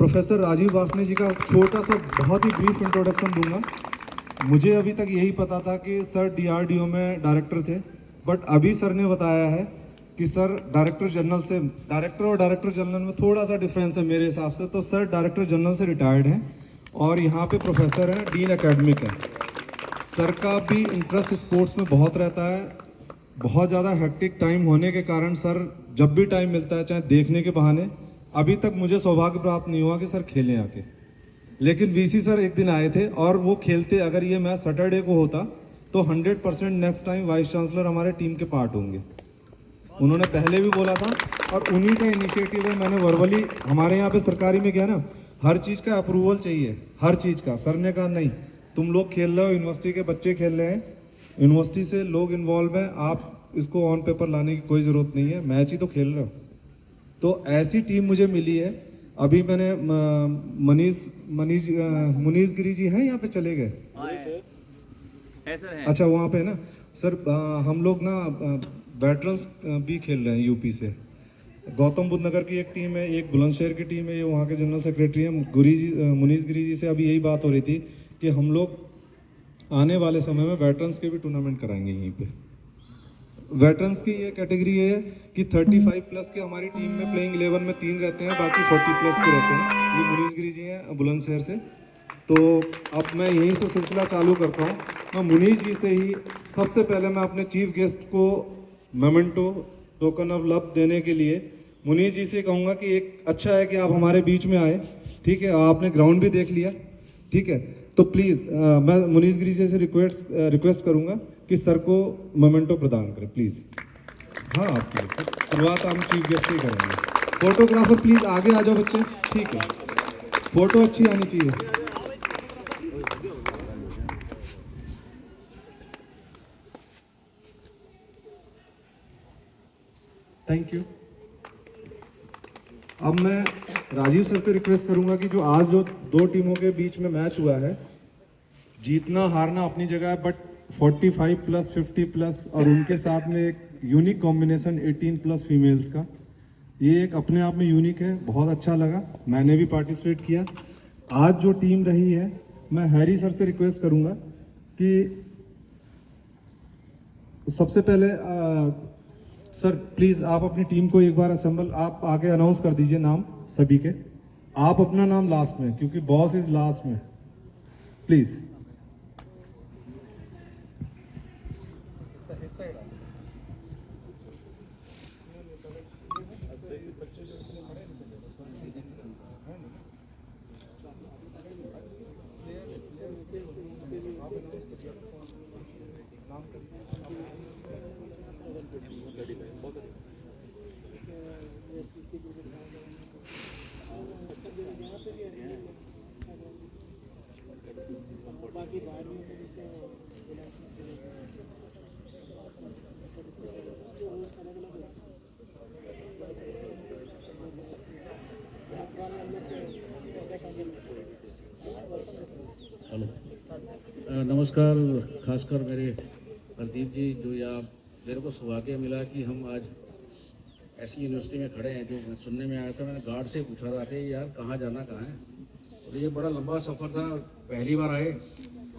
Professor Rajiv वासने जी का छोटा सा बहुत ही ब्रीफ इंट्रोडक्शन दूंगा। मुझे अभी तक यही पता था कि सर डीआरडीओ में डायरेक्टर थे, बट अभी सर ने बताया है कि सर डायरेक्टर जनरल से, डायरेक्टर और डायरेक्टर जनरल में थोड़ा सा डिफरेंस है मेरे हिसाब से। तो सर डायरेक्टर जनरल से रिटायर्ड हैं और यहाँ पे प्रोफेसर हैं, डीन एकेडमिक है। सर का भी इंटरेस्ट स्पोर्ट्स में बहुत रहता है। बहुत ज़्यादा हेक्टिक टाइम होने के कारण सर जब भी टाइम मिलता है, चाहे देखने के बहाने, अभी तक मुझे सौभाग्य प्राप्त नहीं हुआ कि सर खेलें आके, लेकिन वीसी सर एक दिन आए थे और वो खेलते। अगर ये मैच सैटरडे को होता तो 100% नेक्स्ट टाइम वाइस चांसलर हमारे टीम के पार्ट होंगे। उन्होंने पहले भी बोला था और उन्हीं का इनिशिएटिव है। मैंने वर्बली, हमारे यहाँ पे सरकारी में क्या ना, हर चीज़ का अप्रूवल चाहिए, हर चीज़ का। सर ने कहा नहीं, तुम लोग खेल रहे हो, यूनिवर्सिटी के बच्चे खेल रहे हैं, यूनिवर्सिटी से लोग इन्वॉल्व हैं, आप इसको ऑन पेपर लाने की कोई ज़रूरत नहीं है, मैच ही तो खेल रहे हो। तो ऐसी टीम मुझे मिली है। अभी मैंने मुनीस गिरी जी हैं यहाँ पे, चले गए? अच्छा, वहाँ पे ना सर, हम लोग ना वेटरन्स भी खेल रहे हैं यूपी से। गौतम बुद्ध नगर की एक टीम है, एक बुलंदशहर की टीम है, ये वहाँ के जनरल सेक्रेटरी हैं मुनीस गिरी जी से अभी यही बात हो रही थी कि हम लोग आने वाले समय में वेटरन्स के भी टूर्नामेंट कराएंगे यहीं पे। वेटरन्स की ये कैटेगरी है कि 35 प्लस के हमारी टीम में प्लेइंग 11 में 3 रहते हैं, बाकी 40 प्लस के रहते हैं। ये मुनीस गिरी जी हैं बुलंदशहर से। तो अब मैं यहीं से सिलसिला चालू करता हूँ। मैं मुनीस जी से ही सबसे पहले मैं अपने चीफ गेस्ट को मोमेंटो, टोकन ऑफ लव देने के लिए मुनीस जी से कहूँगा कि एक अच्छा है कि आप हमारे बीच में आए, ठीक है। आपने ग्राउंड भी देख लिया, ठीक है। तो प्लीज़ मैं मुनीस गिरी जी से रिक्वेस्ट करूँगा कि सर को मोमेंटो प्रदान करें प्लीज़। हाँ, आपकी शुरुआत हम चीफ गेस्ट से ही करेंगे। फोटोग्राफर प्लीज़ आगे आ जाओ बच्चे, ठीक है, फोटो अच्छी आनी चाहिए। Thank you. अब मैं राजीव सर से रिक्वेस्ट करूंगा कि जो दो टीमों के बीच में मैच हुआ है, जीतना हारना अपनी जगह है, बट 45 प्लस 50 प्लस और उनके साथ में एक यूनिक कॉम्बिनेशन 18 प्लस फीमेल्स का, ये एक अपने आप में यूनिक है। बहुत अच्छा लगा, मैंने भी पार्टिसिपेट किया। आज जो टीम रही है, मैं हैरी सर से रिक्वेस्ट करूंगा कि सबसे पहले सर प्लीज़ आप अपनी टीम को एक बार असेंबल, आप आगे अनाउंस कर दीजिए नाम सभी के। आप अपना नाम लास्ट में, क्योंकि बॉस इज लास्ट में, प्लीज़। हेलो, नमस्कार। खासकर मेरे प्रदीप जी, जो यहाँ मेरे को सौभाग्य मिला कि हम आज ऐसी यूनिवर्सिटी में खड़े हैं। जो मैं सुनने में आया था, मैंने गार्ड से पूछा था कि यार कहाँ जाना कहाँ है, और ये बड़ा लंबा सफ़र था। पहली बार आए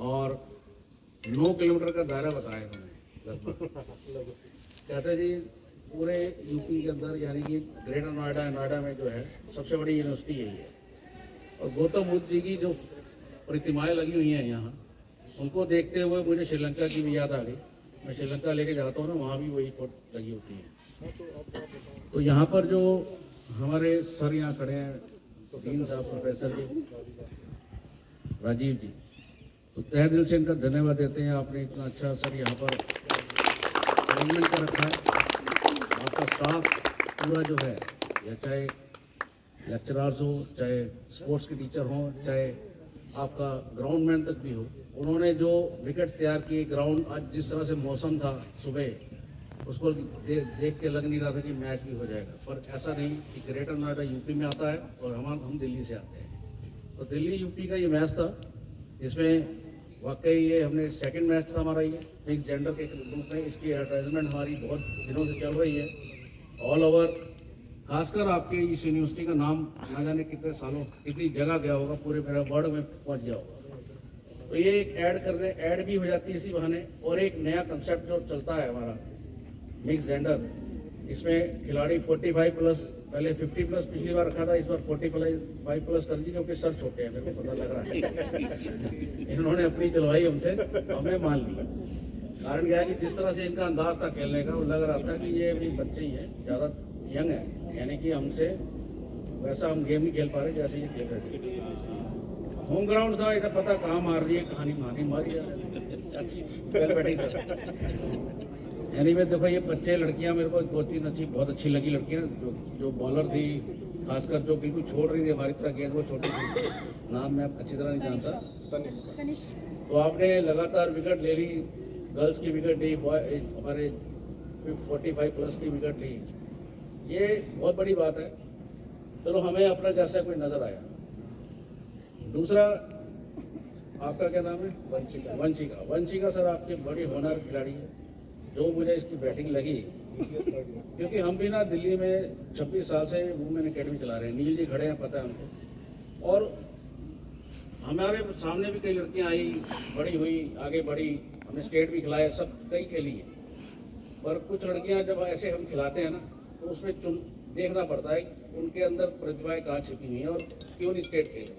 और 9 किलोमीटर का दायरा बताया उन्होंने लगभग। कहते जी पूरे यूपी के अंदर, यानी कि ग्रेटर नोएडा में जो है सबसे बड़ी यूनिवर्सिटी यही है। और गौतम बुद्ध जी की जो प्रतिमाएं लगी हुई हैं यहाँ, उनको देखते हुए मुझे श्रीलंका की भी याद आ गई। मैं श्रीलंका लेके जाता हूँ ना, वहाँ भी वही फोटो लगी होती है। तो यहाँ पर जो हमारे सर यहाँ खड़े हैं, डीन साहब, प्रोफेसर जी, राजीव जी, तो तहे दिल से इनका धन्यवाद देते हैं। आपने इतना अच्छा सर यहाँ पर अरेंजमेंट कर रखा है। आपका स्टाफ पूरा जो है, या चाहे लेक्चरर्स हो, चाहे स्पोर्ट्स के टीचर हों, चाहे आपका ग्राउंड मैन तक भी हो, उन्होंने जो विकेट्स तैयार किए, ग्राउंड आज जिस तरह से मौसम था सुबह, उसको देख के लग नहीं रहा था कि मैच भी हो जाएगा। पर ऐसा नहीं कि ग्रेटर नोएडा यूपी में आता है और हम दिल्ली से आते हैं। तो दिल्ली यूपी का ये मैच था, जिसमें वाकई ये हमने सेकंड मैच था हमारा, ये मिक्स जेंडर के ग्रुप में। इसकी एडवर्टाइजमेंट हमारी बहुत दिनों से चल रही है, ऑल ओवर खासकर आपके इस यूनिवर्सिटी का नाम ना जाने कितने सालों कितनी जगह गया होगा, पूरे मेरा वर्ल्ड में पहुंच गया होगा। तो ये एक ऐड भी हो जाती है इसी बहाने। और एक नया कंसेप्ट जो चलता है हमारा मिक्स जेंडर, इसमें खिलाड़ी 45 प्लस, पहले 50 प्लस पिछली बार रखा था, इस बार 45 प्लस कर दी क्योंकि सर छोटे हैं, मेरे को पता लग रहा है। इन्होंने अपनी चलवाई हमसे, हमें मान ली। कारण क्या है कि जिस तरह से इनका अंदाज था खेलने का, वो लग रहा था कि ये भी बच्चे ही हैं, ज़्यादा यंग है, यानी कि हमसे वैसा हम गेम नहीं खेल पा रहे जैसे ये खेल रहे थे। होम ग्राउंड था, इन्हें पता कहाँ मार रही है, कहानी मारी जा रही है। अच्छी वेल बैटिंग सर। यानी मैं देखो ये बच्चे लड़कियां मेरे को 2-3 बहुत अच्छी लगी लड़कियां, जो बॉलर थी, खासकर जो बिल्कुल छोड़ रही थी हमारी तरह गेंद, वो छोटी थी, नाम मैं अच्छी तरह नहीं जानता। तो आपने लगातार विकेट ले ली, गर्ल्स की विकेट ली, हमारे 45 प्लस की विकेट ली, ये बहुत बड़ी बात है। चलो हमें अपना जैसा कोई नज़र आया। दूसरा आपका क्या नाम है? वंशिका सर आपके बड़ी होनहार खिलाड़ी है। जो मुझे इसकी बैटिंग लगी, क्योंकि हम भी ना दिल्ली में 26 साल से वुमेन एकेडमी चला रहे हैं, नील जी खड़े हैं, पता है हमको। और हमारे सामने भी कई लड़कियां आई, बड़ी हुई, आगे बढ़ी, हमने स्टेट भी खिलाया, सब कई खेली है। पर कुछ लड़कियां जब ऐसे हम खिलाते हैं ना, तो उसमें देखना पड़ता है कि उनके अंदर प्रतिभाएं कहाँ छिपी हुई हैं और क्यों नहीं स्टेट खेल रही।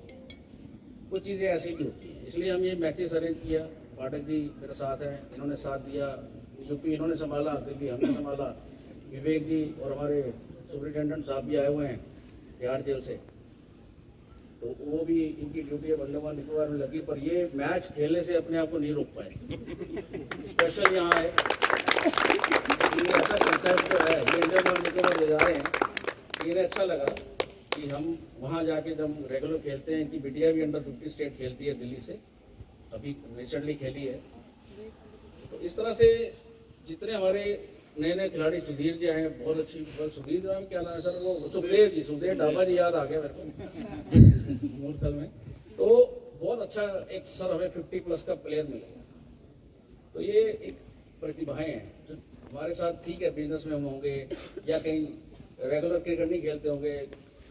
कुछ चीज़ें ऐसी भी होती हैं, इसलिए हम ये मैचेस अरेंज किया। पाठक जी मेरे साथ हैं, इन्होंने साथ दिया, यूपी इन्होंने संभाला, दिल्ली हमने संभाला, विवेक जी और हमारे सुपरिटेंडेंट साहब भी आए हुए हैं बिहार जेल से, तो वो भी इनकी ड्यूटी है अंडमान निकोबार में लगी। पर ये मैच खेलने से अपने आप को नहीं रोक पाए। स्पेशल यहाँ है, ये ऐसा कंसेप्ट जो है, ये अंडमान निकोबार ले जा रहे हैं, इन्हें अच्छा लगा कि हम वहाँ जाके जब रेगुलर खेलते हैं, कि बिटिया भी अंडर 50 स्टेट खेलती है दिल्ली से, अभी रिसेंटली खेली है। तो इस तरह से जितने हमारे नए नए खिलाड़ी, सुधीर जी आए हैं, बहुत अच्छी, सुधीर नाम क्या नाम है सर, वो सुखदेव ढाबा जी याद आ गया मेरे को मूलस्थल में। तो बहुत अच्छा एक सर हमें 50 प्लस का प्लेयर मिलेगा। तो ये एक प्रतिभाएं हैं जो हमारे साथ, ठीक है बिजनेस में हम होंगे या कहीं रेगुलर क्रिकेट नहीं खेलते होंगे,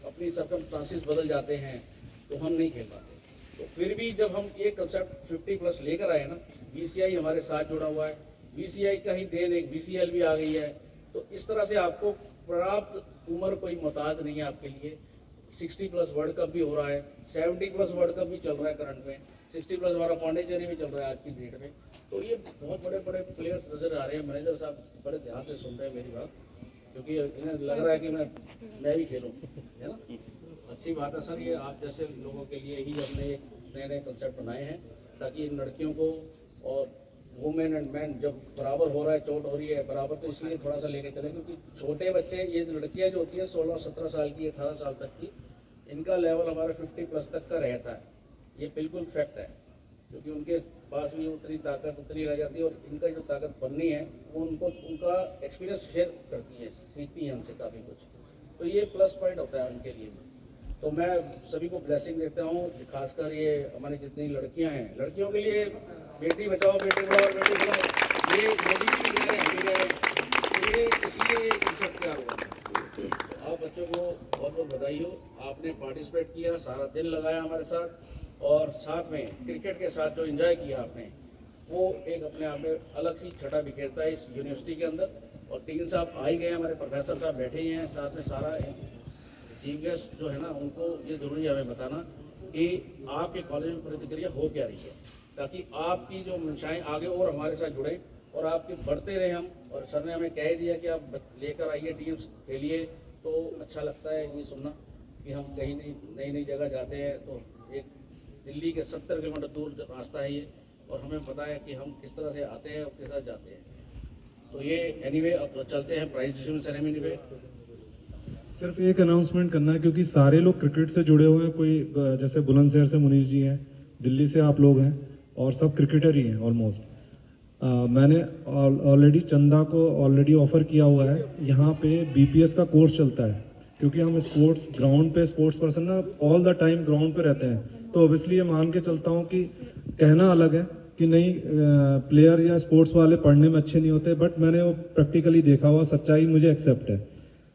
अपनी सर्कमस्टांसेस बदल जाते हैं तो हम नहीं खेल पाते। तो फिर भी जब हम ये कंसेप्ट 50 प्लस लेकर आए ना, बीसीआई हमारे साथ जुड़ा हुआ है, बीसीआई का ही देन एक बीसीएल भी आ गई है। तो इस तरह से आपको पर्याप्त उम्र कोई मोहताज नहीं है आपके लिए। 60 प्लस वर्ल्ड कप भी हो रहा है, 70 प्लस वर्ल्ड कप भी चल रहा है करंट में, 60 प्लस हमारा पौंडीचेरी भी चल रहा है आज की डेट में। तो ये बहुत बड़े बड़े प्लेयर्स नजर आ रहे हैं। मैनेजर साहब बड़े ध्यान से सुन रहे हैं मेरी बात, क्योंकि इन्हें लग रहा है कि मैं भी खेलूँ, है ना। अच्छी बात है सर, ये आप जैसे लोगों के लिए ही हमने नए नए कंसेप्ट बनाए हैं, ताकि इन लड़कियों को, और वुमेन एंड मैन जब बराबर हो रहा है, चोट हो रही है बराबर, तो इसलिए थोड़ा सा लेके चले, क्योंकि छोटे बच्चे, ये लड़कियां जो होती हैं 16-17 साल की, 18 साल तक की, इनका लेवल हमारा 50 प्लस तक का रहता है। ये बिल्कुल फैक्ट है, क्योंकि उनके पास भी उतनी ताकत उतनी रह जाती है, और इनका जो ताकत बननी है वो उनका एक्सपीरियंस शेयर करती है, सीखती है हमसे काफ़ी कुछ। तो ये प्लस पॉइंट होता है उनके लिए भी। तो मैं सभी को ब्लेसिंग देता हूँ, खासकर ये हमारी जितनी लड़कियाँ हैं, लड़कियों के लिए बेटी बचाओ बेटी पढ़ाओ बेटी पढ़ाओ, ये मोदी जी भी कह रहे हैं, हम भी कह रहे हैं, ये इसलिए कंसेप्ट तैयार हुआ। तो आप बच्चों को बहुत बहुत बधाई हो, आपने पार्टिसिपेट किया, सारा दिन लगाया हमारे साथ, और साथ में क्रिकेट के साथ जो एंजॉय किया आपने, वो एक अपने आप में अलग सी छटा बिखेरता है इस यूनिवर्सिटी के अंदर। और टीन साहब आ ही गए, हमारे प्रोफेसर साहब बैठे ही हैं साथ में, सारा चीफ गेस्ट जो है ना, उनको ये ज़रूरी है हमें बताना कि आपके कॉलेज में प्रतिक्रिया हो क्या रही है, ताकि आपकी जो मंशाएँ आगे और हमारे साथ जुड़े और आपके बढ़ते रहे हम। और सर ने हमें कह दिया कि आप लेकर आइए टीम्स खेलिए, तो अच्छा लगता है ये सुनना कि हम कहीं नई नई जगह जाते हैं। तो एक दिल्ली के 70 किलोमीटर दूर रास्ता है ये, और हमें पता है कि हम किस तरह से आते हैं और किस तरह जाते हैं। तो ये एनीवे अब चलते हैं प्राइज डिस्ट्रीब्यूशन सेरेमनी पे। सिर्फ एक अनाउंसमेंट करना है, क्योंकि सारे लोग क्रिकेट से जुड़े हुए हैं, कोई जैसे बुलंदशहर से मुनीष जी हैं, दिल्ली से आप लोग हैं, और सब क्रिकेटर ही हैं ऑलमोस्ट। मैंने ऑलरेडी चंदा को ऑलरेडी ऑफ़र किया हुआ है, यहाँ पे बीपीएस का कोर्स चलता है, क्योंकि हम स्पोर्ट्स ग्राउंड पे स्पोर्ट्स पर्सन ना ऑल द टाइम ग्राउंड पे रहते हैं, तो ऑब्वियसली ये मान के चलता हूँ कि कहना अलग है कि नहीं प्लेयर या स्पोर्ट्स वाले पढ़ने में अच्छे नहीं होते, बट मैंने वो प्रैक्टिकली देखा हुआ सच्चाई मुझे एक्सेप्ट है।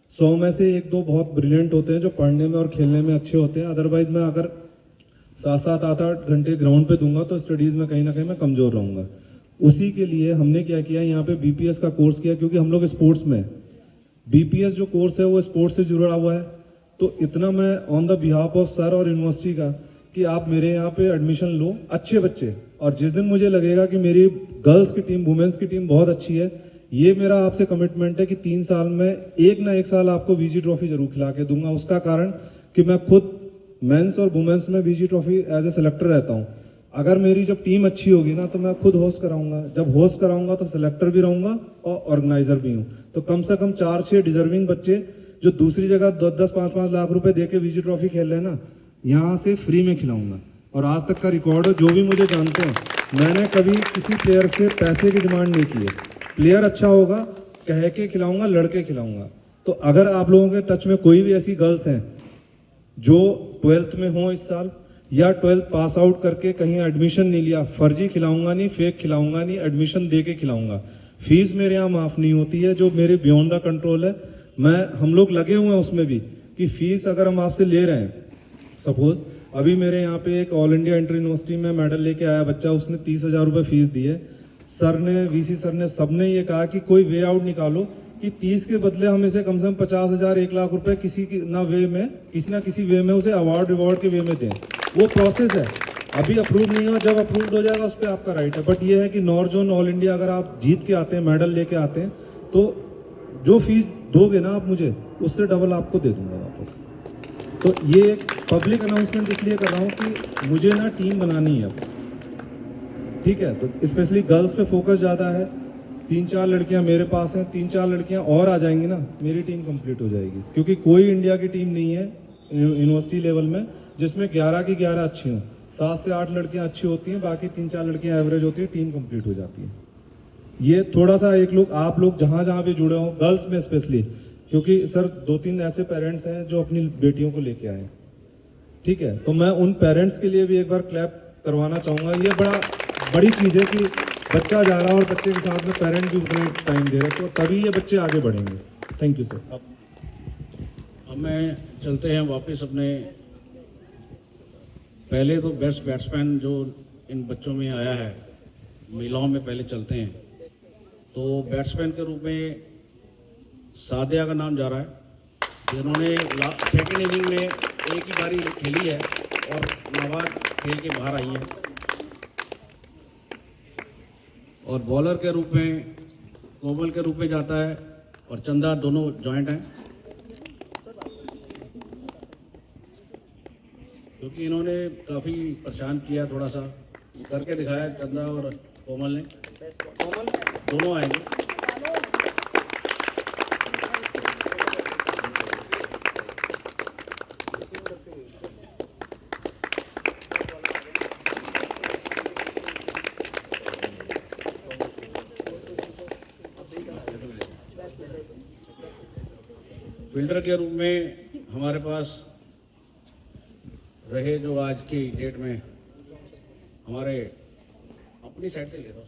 100 में से एक दो बहुत ब्रिलियंट होते हैं जो पढ़ने में और खेलने में अच्छे होते हैं, अदरवाइज मैं अगर 7-7 8-8 घंटे ग्राउंड पे दूंगा तो स्टडीज़ में कहीं ना कहीं मैं कमज़ोर रहूँगा। उसी के लिए हमने क्या किया, यहाँ पे बीपीएस का कोर्स किया, क्योंकि हम लोग स्पोर्ट्स में, बीपीएस जो कोर्स है वो स्पोर्ट्स से जुड़ा हुआ है। तो इतना मैं on the behalf of sir और यूनिवर्सिटी का कि आप मेरे यहाँ पे एडमिशन लो, अच्छे बच्चे, और जिस दिन मुझे लगेगा कि मेरी गर्ल्स की टीम, वुमेन्स की टीम बहुत अच्छी है, ये मेरा आपसे कमिटमेंट है कि 3 साल में एक ना एक साल आपको वीजी ट्रॉफी जरूर खिला के दूंगा। उसका कारण कि मैं खुद मेंस और वुमेन्स में Vizzy trophy as a selector रहता हूँ। अगर मेरी जब टीम अच्छी होगी ना तो मैं खुद होस्ट कराऊंगा, जब होस्ट कराऊंगा तो सेलेक्टर भी रहूंगा और ऑर्गेनाइजर भी हूँ। तो कम से कम 4-6 डिजर्विंग बच्चे जो दूसरी जगह 10-10 5-5 लाख रुपए दे के वीजी ट्रॉफी खेल रहे हैं ना, यहाँ से फ्री में खिलाऊंगा। और आज तक का रिकॉर्ड है, जो भी मुझे जानते हैं, मैंने कभी किसी प्लेयर से पैसे की डिमांड नहीं की है। प्लेयर अच्छा होगा कह के खिलाऊंगा, लड़के खिलाऊंगा। तो अगर आप लोगों के टच में कोई भी ऐसी गर्ल्स हैं जो 12th में हो इस साल, या 12th पास आउट करके कहीं एडमिशन नहीं लिया, फर्जी खिलाऊंगा नहीं, फेक खिलाऊंगा नहीं, एडमिशन दे के खिलाऊंगा। फीस मेरे यहाँ माफ़ नहीं होती है, जो मेरे बियॉन्ड द कंट्रोल है। हम लोग लगे हुए हैं उसमें भी कि फीस अगर हम आपसे ले रहे हैं, सपोज अभी मेरे यहाँ पे एक ऑल इंडिया इंटर यूनिवर्सिटी में मेडल लेके आया बच्चा, उसने 30,000 रुपये फीस दी है। सर ने, वीसी सर ने, सबने ये कहा कि कोई वे आउट निकालो कि 30 के बदले हम इसे कम से कम 50,000 1 लाख रुपए किसी ना किसी वे में उसे अवार्ड रिवॉर्ड के वे में दें। वो प्रोसेस है, अभी अप्रूव नहीं हुआ, जब अप्रूव हो जाएगा उस पर आपका राइट है। बट ये है कि नॉर्थ जोन ऑल इंडिया अगर आप जीत के आते हैं, मेडल लेके आते हैं, तो जो फीस दोगे ना आप मुझे, उससे डबल आपको दे दूंगा वापस। तो ये एक पब्लिक अनाउंसमेंट इसलिए कर रहा हूँ कि मुझे ना टीम बनानी है अब, ठीक है। तो स्पेशली गर्ल्स पे फोकस ज़्यादा है। 3-4 लड़कियां मेरे पास हैं, 3-4 लड़कियां और आ जाएंगी ना, मेरी टीम कंप्लीट हो जाएगी। क्योंकि कोई इंडिया की टीम नहीं है यूनिवर्सिटी लेवल में जिसमें 11 की 11 अच्छी हों। 7 से 8 लड़कियां अच्छी होती हैं, बाकी 3-4 लड़कियां एवरेज होती हैं, टीम कंप्लीट हो जाती है। ये थोड़ा सा आप लोग जहाँ जहाँ भी जुड़े हों, गर्ल्स में स्पेशली, क्योंकि सर 2-3 ऐसे पेरेंट्स हैं जो अपनी बेटियों को लेके आए, ठीक है। तो मैं उन पेरेंट्स के लिए भी एक बार क्लैप करवाना चाहूँगा। ये बड़ी चीज़ है कि बच्चा जा रहा है और बच्चे के साथ में पेरेंट भी उतना टाइम दे रहे हैं, तो तभी ये बच्चे आगे बढ़ेंगे। Thank you sir. अब मैं चलते हैं वापस अपने, पहले तो बेस्ट बैट्समैन जो इन बच्चों में आया है, महिलाओं में पहले चलते हैं। तो बैट्समैन के रूप में सादिया का नाम जा रहा है, जिन्होंने सेकेंड इनिंग में एक ही बारी खेली है और नाबाद खेल के बाहर आई है। और बॉलर के रूप में कोमल के रूप में जाता है और चंदा, दोनों जॉइंट हैं, क्योंकि इन्होंने काफ़ी परेशान किया, थोड़ा सा करके दिखाया चंदा और कोमल ने, दोनों आएंगे। फील्डर के रूप में हमारे पास रहे जो आज की डेट में हमारे, अपनी साइड से ले रहा हूँ,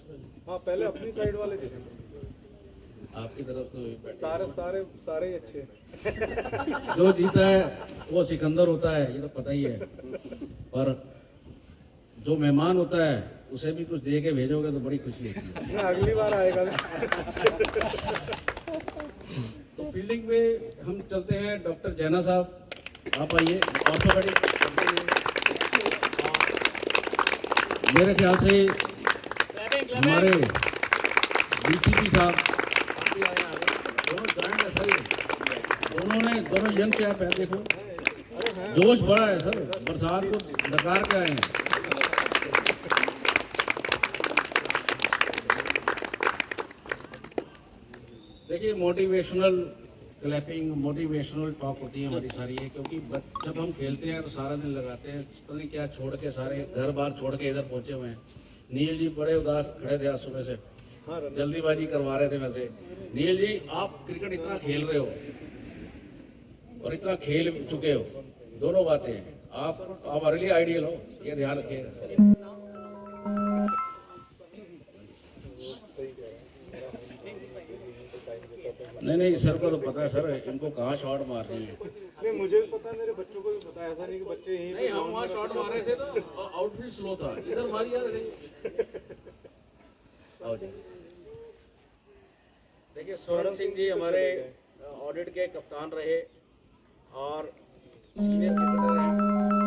हाँ पहले अपनी साइड वाले थे, आपकी तरफ तो सारे ही अच्छे। जो जीता है वो सिकंदर होता है, ये तो पता ही है, पर जो मेहमान होता है उसे भी कुछ दे के भेजोगे तो बड़ी खुशी होती है। अगली बार आएगा। तो फील्डिंग पे हम चलते हैं, डॉक्टर जैना साहब आप आइए। ऑर्थोपेडिक मेरे ख्याल से हमारे डीसीपी साहब दोनों जॉइंट है सर, दोनों यंग चैप है, देखो जोश बड़ा है सर, बरसात को डकार के आए हैं। देखिए मोटिवेशनल क्लैपिंग, मोटिवेशनल टॉक होती है हमारी सारी है, क्योंकि जब हम खेलते हैं तो सारा दिन लगाते हैं, पता नहीं क्या छोड़ के, सारे घर बार छोड़ के इधर पहुंचे हुए हैं। नील जी बड़े उदास खड़े थे आज सुबह से, जल्दीबाजी करवा रहे थे वैसे। नील जी आप क्रिकेट इतना खेल रहे हो और इतना खेल चुके हो, दोनों बातें हैं, आप हमारे लिए आइडियल हो, ये ध्यान रखिएगा। नहीं सर को तो पता है सर इनको कहाँ शॉट मार रही है। नहीं मुझे भी पता है, मेरे बच्चों को भी पता है, ऐसा नहीं कि बच्चे यहीं नहीं हम वहाँ शॉट मार रहे थे तो आउटफील्ड स्लो था, इधर मारी यार आओ जी। देखिए स्वर्ण सिंह जी हमारे ऑडिट के कप्तान रहे और सीनियर क्रिकेटर हैं।